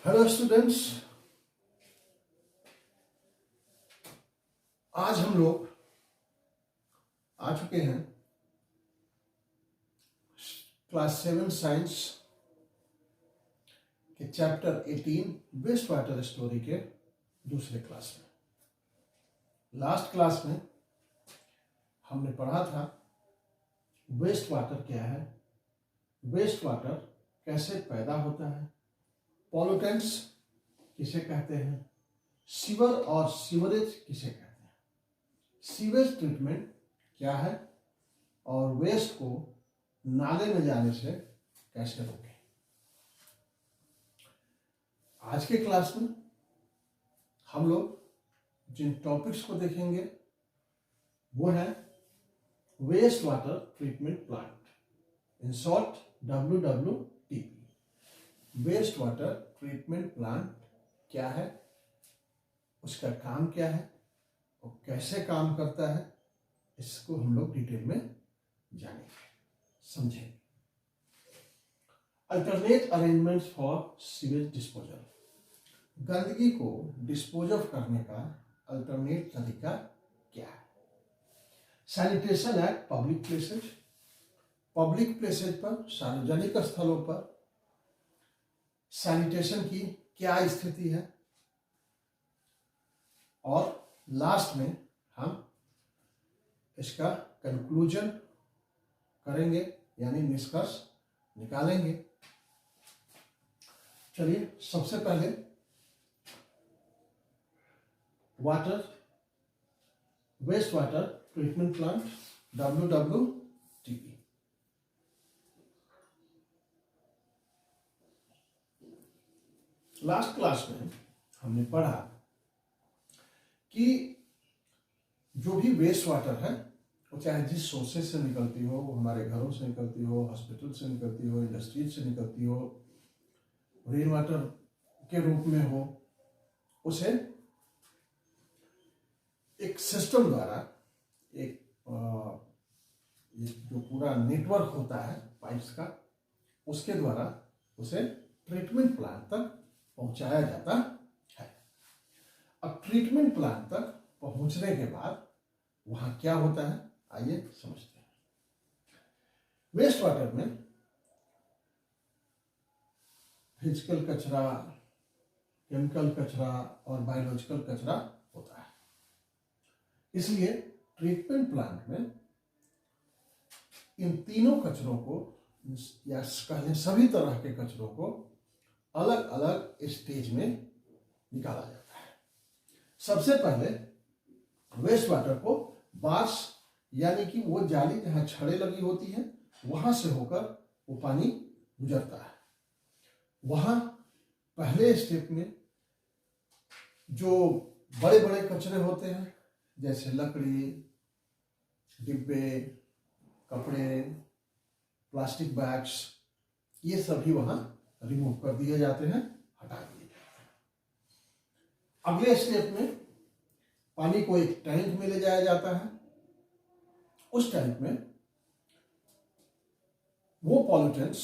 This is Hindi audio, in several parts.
हेलो स्टूडेंट्स, आज हम लोग आ चुके हैं क्लास 7 साइंस के चैप्टर 18 वेस्ट वाटर स्टोरी के दूसरे क्लास में। लास्ट क्लास में हमने पढ़ा था वेस्ट वाटर क्या है, वेस्ट वाटर कैसे पैदा होता है, पॉल्यूटेंट्स किसे कहते हैं, सीवर और सीवरेज किसे कहते हैं, सीवेज ट्रीटमेंट क्या है और वेस्ट को नाले में जाने से कैसे रोकें। आज के क्लास में हम लोग जिन टॉपिक्स को देखेंगे वो है waste water treatment plant, in short WWTP। Waste water treatment plant क्या है, उसका काम क्या है और कैसे काम करता है, इसको हम लोग डिटेल में जानेंगे, समझेंगे। Alternate arrangements for sewage disposal, गंदगी को डिस्पोज ऑफ करने का अल्टरनेट तरीका क्या है। सैनिटेशन एट पब्लिक प्लेसेज पर, सार्वजनिक स्थलों पर सैनिटेशन की क्या स्थिति है, और लास्ट में हम इसका कंक्लूजन करेंगे यानी निष्कर्ष निकालेंगे। चलिए सबसे पहले waste water treatment plant WWTP। Last class में हमने पढ़ा कि जो भी वेस्ट वाटर है वो चाहे जिस सोर्सेज से निकलती हो, वो हमारे घरों से निकलती हो, हॉस्पिटल से निकलती हो, इंडस्ट्रीज से निकलती हो, रेन वाटर के रूप में हो, उसे एक सिस्टम द्वारा एक जो पूरा नेटवर्क होता है पाइप्स का, उसके द्वारा उसे ट्रीटमेंट प्लांट तक पहुंचाया जाता है। अब ट्रीटमेंट प्लांट तक पहुंचने के बाद वहां क्या होता है, आइए समझते हैं। वेस्ट वाटर में फिजिकल कचरा, केमिकल कचरा और बायोलॉजिकल कचरा होता है। इसलिए ट्रीटमेंट प्लांट में इन तीनों कचरों को या कहलें सभी तरह के कचरों को अलग अलग स्टेज में निकाला जाता है। सबसे पहले वेस्ट वाटर को बार्स यानी कि वो जाली जहां छड़ें लगी होती है वहां से होकर वो पानी गुजरता है। वहां पहले स्टेप में जो बड़े बड़े कचरे होते हैं जैसे लकड़ी, डिब्बे, कपड़े, प्लास्टिक बैग्स, ये सभी वहां रिमूव कर दिए जाते हैं, हटा दिए जाते हैं। अगले स्टेप में पानी को एक टैंक में ले जाया जाता है। उस टैंक में वो पॉल्यूटेंट्स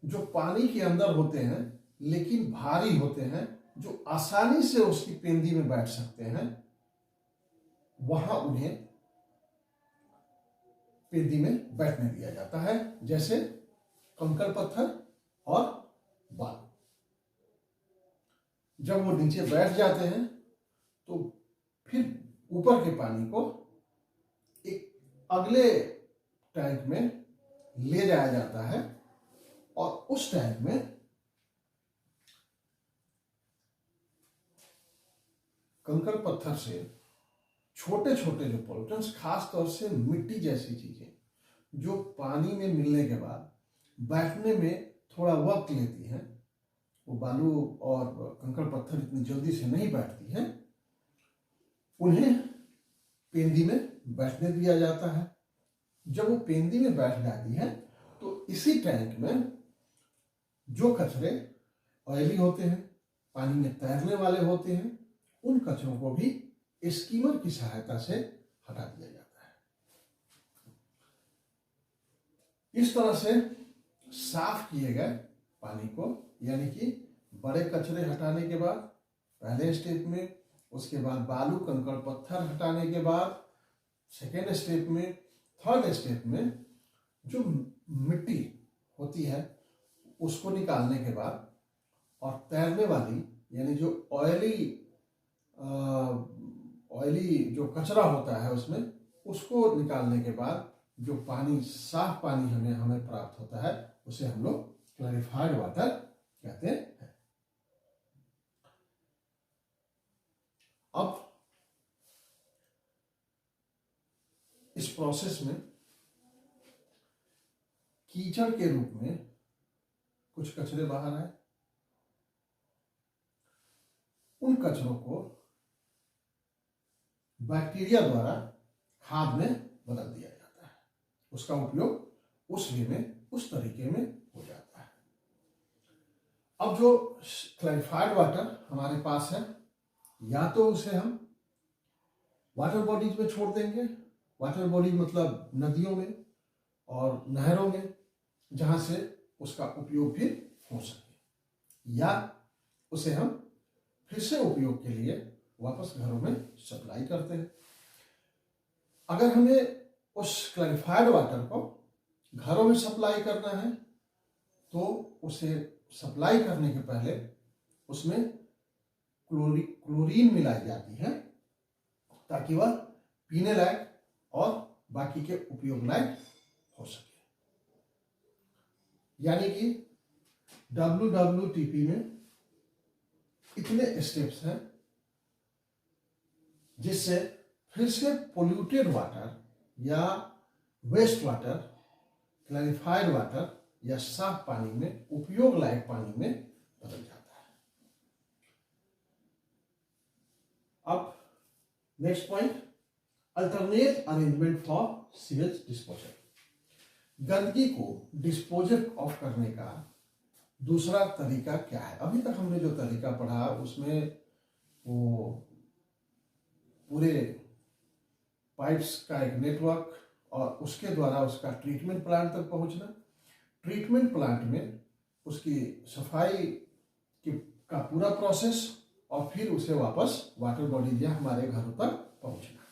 जो पानी के अंदर होते हैं लेकिन भारी होते हैं, जो आसानी से उसकी पेंदी में बैठ सकते हैं, वहां उन्हें पेंदी में बैठने दिया जाता है, जैसे कंकड़ पत्थर और बालू। जब वो नीचे बैठ जाते हैं तो फिर ऊपर के पानी को एक अगले टैंक में ले जाया जाता है और उस टैंक में कंकड़ पत्थर से छोटे छोटे जो पॉल्यूटेंट्स, खास तौर से मिट्टी जैसी चीजें जो पानी में मिलने के बाद बैठने में थोड़ा वक्त लेती हैं, वो बालू और कंकड़ पत्थर इतनी जल्दी से नहीं बैठती हैं, उन्हें पेंदी में बैठने दिया जाता है। जब वो पेंदी में बैठ जाती है तो इसी टैंक में जो कचरे ऑयली होते हैं, पानी में तैरने वाले होते हैं, उन कचरों को भी स्कीमर की सहायता से हटा दिया जाता है। इस तरह से साफ किए गए पानी को यानी कि बड़े कचरे हटाने के बाद पहले स्टेप में, उसके बाद बालू कंकड़ पत्थर हटाने के बाद सेकेंड स्टेप में, थर्ड स्टेप में जो मिट्टी होती है उसको निकालने के बाद, और तैरने वाली यानी जो ऑयली जो कचरा होता है उसमें, उसको निकालने के बाद जो पानी, साफ पानी हमें प्राप्त होता है, उसे हम लोग क्लैरिफाइड वाटर कहते हैं। अब इस प्रोसेस में कीचड़ के रूप में कुछ कचरे बाहर आए, उन कचरों को बैक्टीरिया द्वारा खाद में बदल दिया जाता है। उसका उपयोग उस वे में, उस तरीके में हो जाता है। अब जो क्लैरिफाइड वाटर हमारे पास है, या तो उसे हम वाटर बॉडीज में छोड़ देंगे, वाटर बॉडीज मतलब नदियों में और नहरों में, जहां से उसका उपयोग भी हो सके, या उसे हम फिर से उपयोग के लिए वापस घरों में सप्लाई करते हैं। अगर हमें उस क्लैरिफाइड वाटर को घरों में सप्लाई करना है तो उसे सप्लाई करने के पहले उसमें क्लोरीन मिलाई जाती है ताकि वह पीने लायक और बाकी के उपयोग लायक हो सके। यानी कि WWTP में इतने स्टेप्स हैं जिससे फिर से पोल्यूटेड वाटर या वेस्ट वाटर क्लैरिफाइड वाटर या साफ पानी में, उपयोग लायक पानी में बदल जाता है। अब next point, alternate arrangement for sewage disposal. गंदगी को डिस्पोजल ऑफ करने का दूसरा तरीका क्या है? अभी तक हमने जो तरीका पढ़ा उसमें वो पूरे पाइप्स का एक नेटवर्क और उसके द्वारा उसका ट्रीटमेंट प्लांट तक पहुंचना, ट्रीटमेंट प्लांट में उसकी सफाई का पूरा प्रोसेस, और फिर उसे वापस वाटर बॉडीज या हमारे घरों तक पहुंचना।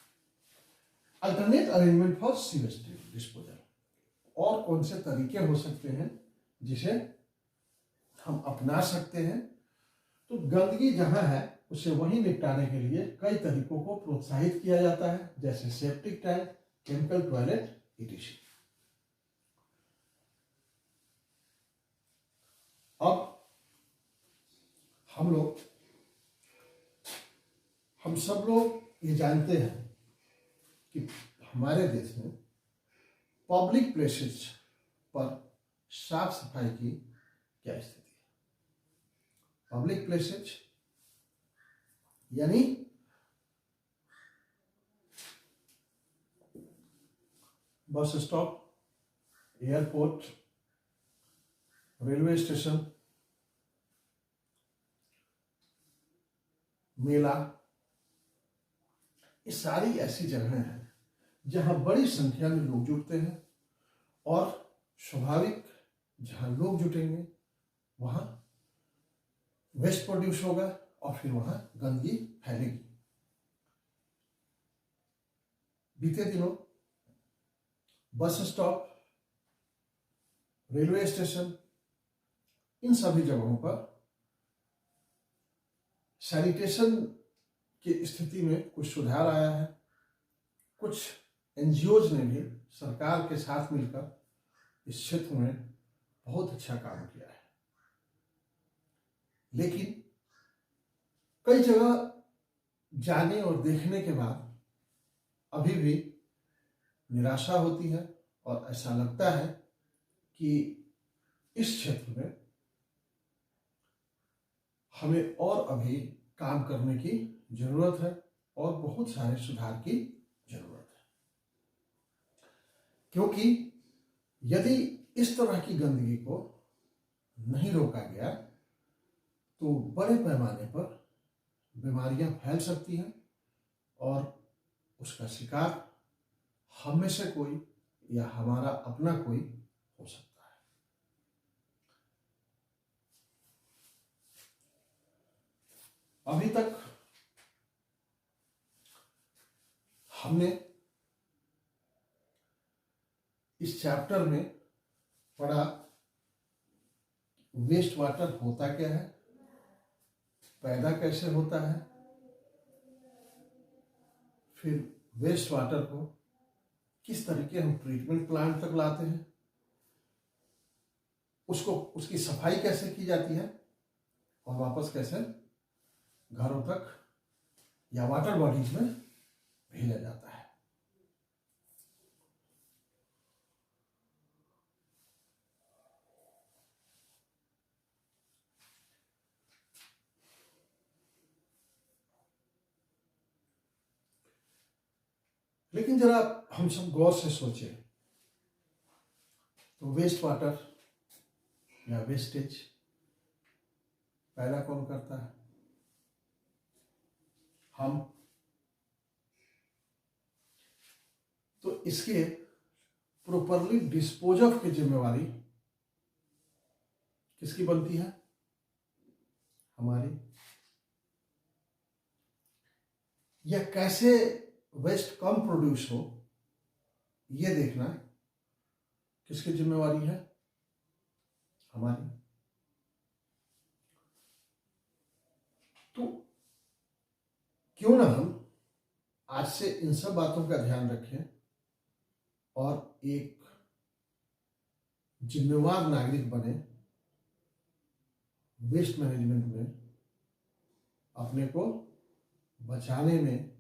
Alternate arrangement for sewage disposal. और कौन से तरीके हो सकते हैं जिसे हम अपना सकते हैं? तो गंदगी जहां है उसे वहीं निपटाने के लिए कई तरीकों को प्रोत्साहित किया जाता है, जैसे septic tank, chemical toilet, etc। अब हम सब लोग ये जानते हैं कि हमारे देश में पब्लिक प्लेसेस पर साफ सफाई की क्या स्थिति है। पब्लिक प्लेसेस यानी bus stop, airport, railway station, मेला, ये सारी ऐसी जगहें हैं जहां बड़ी संख्या में लोग जुटते हैं, और स्वाभाविक जहां लोग जुटेंगे वहां वेस्ट प्रोड्यूस होगा और फिर वहां गंदगी फैलेगी। बीते दिनों बस स्टॉप, रेलवे स्टेशन, इन सभी जगहों पर सैनिटेशन की स्थिति में कुछ सुधार आया है। कुछ एनजीओज ने भी सरकार के साथ मिलकर इस क्षेत्र में बहुत अच्छा काम किया है, लेकिन कई जगह जाने और देखने के बाद अभी भी निराशा होती है और ऐसा लगता है कि इस क्षेत्र में हमें और अभी काम करने की जरूरत है और बहुत सारे सुधार की जरूरत है। क्योंकि यदि इस तरह की गंदगी को नहीं रोका गया तो बड़े पैमाने पर बीमारियां फैल सकती हैं और उसका शिकार हम में से कोई या हमारा अपना कोई हो सकता है। अभी तक हमने इस चैप्टर में पढ़ा वेस्ट वाटर होता क्या है, पैदा कैसे होता है, फिर वेस्ट वाटर को किस तरीके हम ट्रीटमेंट प्लांट तक लाते हैं, उसको उसकी सफाई कैसे की जाती है और वापस कैसे घरों तक या वाटर बॉडीज में भेजा जाता है। लेकिन जरा हम सब गौर से सोचें तो वेस्ट वाटर या वेस्टेज पैदा कौन करता है? हम। तो इसके प्रॉपरली डिस्पोज ऑफ की जिम्मेवारी किसकी बनती है? हमारी। या कैसे वेस्ट कम प्रोड्यूस हो यह देखना किसकी जिम्मेवारी है? हमारी। तो क्यों ना हम आज से इन सब बातों का ध्यान रखें और एक जिम्मेवार नागरिक बने, वेस्ट मैनेजमेंट में अपने को बचाने में